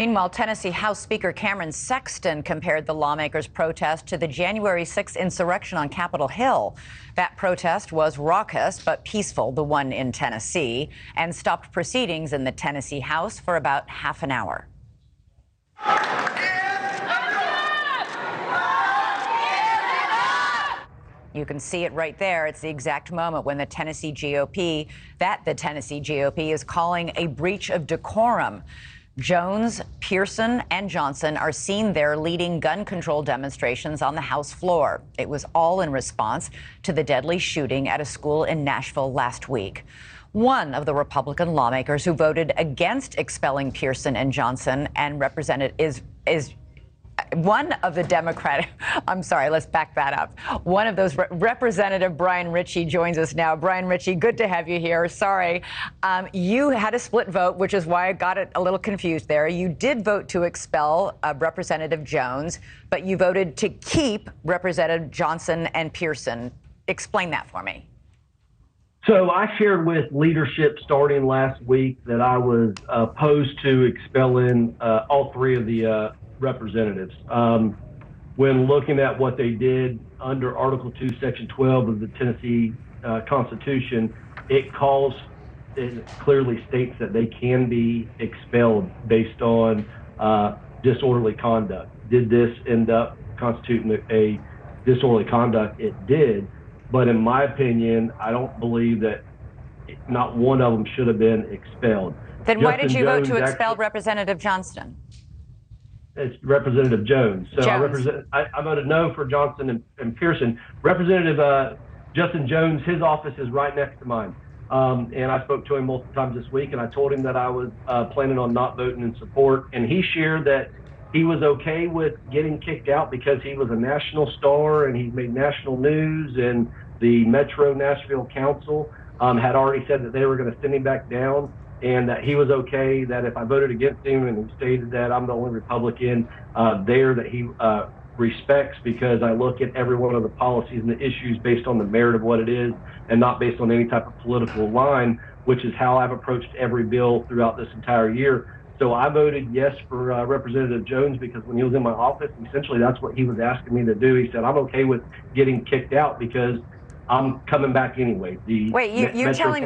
Meanwhile, Tennessee House Speaker Cameron Sexton compared the lawmakers' protest to the January 6th insurrection on Capitol Hill. That protest was raucous but peaceful, the one in Tennessee, and stopped proceedings in the Tennessee House for about half an hour. You can see it right there. It's the exact moment when the Tennessee GOP is calling a breach of decorum. Jones, Pearson, and Johnson are seen there leading gun control demonstrations on the House floor. It was all in response to the deadly shooting at a school in Nashville last week. One of the Republican lawmakers who voted against expelling Pearson and Johnson and one of the Democratic, I'm sorry, let's back that up. One of those, Representative Bryan Richey joins us now. Bryan Richey, good to have you here. Sorry. You had a split vote, which is why I got it a little confused there. You did vote to expel Representative Jones, but you voted to keep Representative Johnson and Pearson. Explain that for me. So I shared with leadership starting last week that I was opposed to expelling all three of the representatives. When looking at what they did under Article 2, Section 12 of the Tennessee Constitution, it clearly states that they can be expelled based on disorderly conduct. Did this end up constituting a disorderly conduct? It did. But in my opinion, I don't believe that not one of them should have been expelled. Then why did you vote to expel Representative Johnston? It's Representative Jones. So I voted no for Johnson and Pearson. Representative Justin Jones, his office is right next to mine. And I spoke to him multiple times this week, and I told him that I was planning on not voting in support. And he shared that he was okay with getting kicked out because he was a national star and he made national news, and the Metro Nashville Council had already said that they were going to send him back down, and that he was okay that if I voted against him, and he stated that I'm the only Republican there that he respects, because I look at every one of the policies and the issues based on the merit of what it is and not based on any type of political line, which is how I've approached every bill throughout this entire year. So I voted yes for Representative Jones because when he was in my office, essentially that's what he was asking me to do. He said, I'm okay with getting kicked out because I'm coming back anyway. Wait, you're telling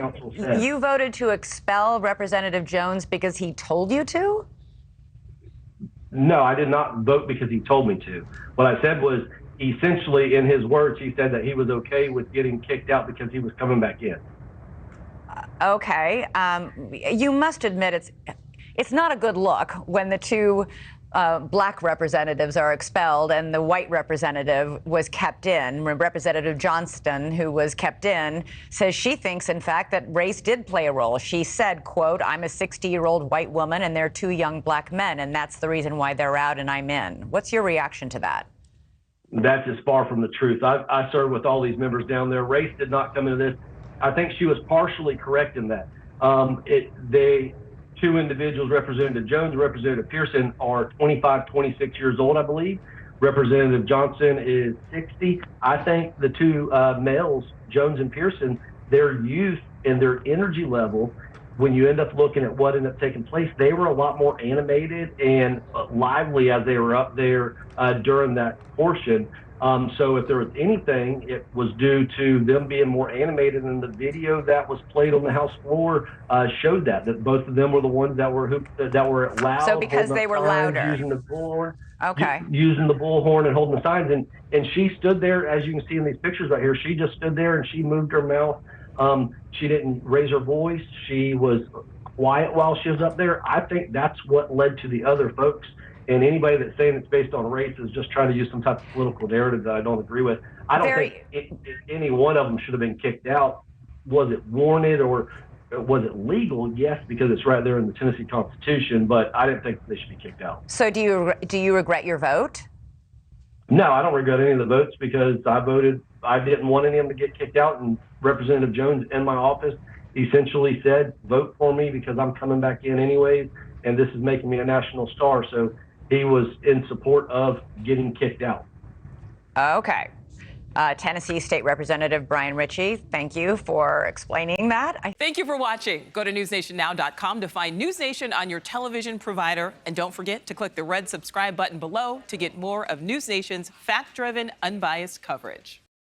you voted to expel Representative Jones because he told you to? No, I did not vote because he told me to. What I said was, essentially, in his words, he said that he was okay with getting kicked out because he was coming back in. Okay. You must admit it's not a good look when the two black representatives are expelled and the white representative was kept in. Representative Johnston, who was kept in, says she thinks, in fact, that race did play a role. She said, quote, I'm a 60-year-old white woman and they're two young black men, and that's the reason why they're out and I'm in. What's your reaction to that? That's as far from the truth. I served with all these members down there. Race did not come into this. I think she was partially correct in that. Two individuals, Representative Jones and Representative Pearson, are 25, 26 years old, I believe. Representative Johnson is 60. I think the two males, Jones and Pearson, their youth and their energy level, when you end up looking at what ended up taking place, they were a lot more animated and lively as they were up there during that portion. So if there was anything, it was due to them being more animated, and the video that was played on the House floor showed that both of them were the ones that were loud. So because they were louder. Using the bullhorn. Okay. Using the bullhorn and holding the signs. And she stood there, as you can see in these pictures right here, she just stood there and she moved her mouth. She didn't raise her voice. She was quiet while she was up there. I think that's what led to the other folks. And anybody that's saying it's based on race is just trying to use some type of political narrative that I don't agree with. I don't think any one of them should have been kicked out. Was it warranted or was it legal? Yes, because it's right there in the Tennessee Constitution, but I didn't think they should be kicked out. So do you regret your vote? No, I don't regret any of the votes because I voted. I didn't want any of them to get kicked out, and Representative Jones in my office essentially said, vote for me because I'm coming back in anyways, and this is making me a national star. So he was in support of getting kicked out. Okay. Tennessee State Representative Bryan Richey, thank you for explaining that. Thank you for watching. Go to newsnationnow.com to find NewsNation on your television provider. And don't forget to click the red subscribe button below to get more of NewsNation's fact-driven, unbiased coverage.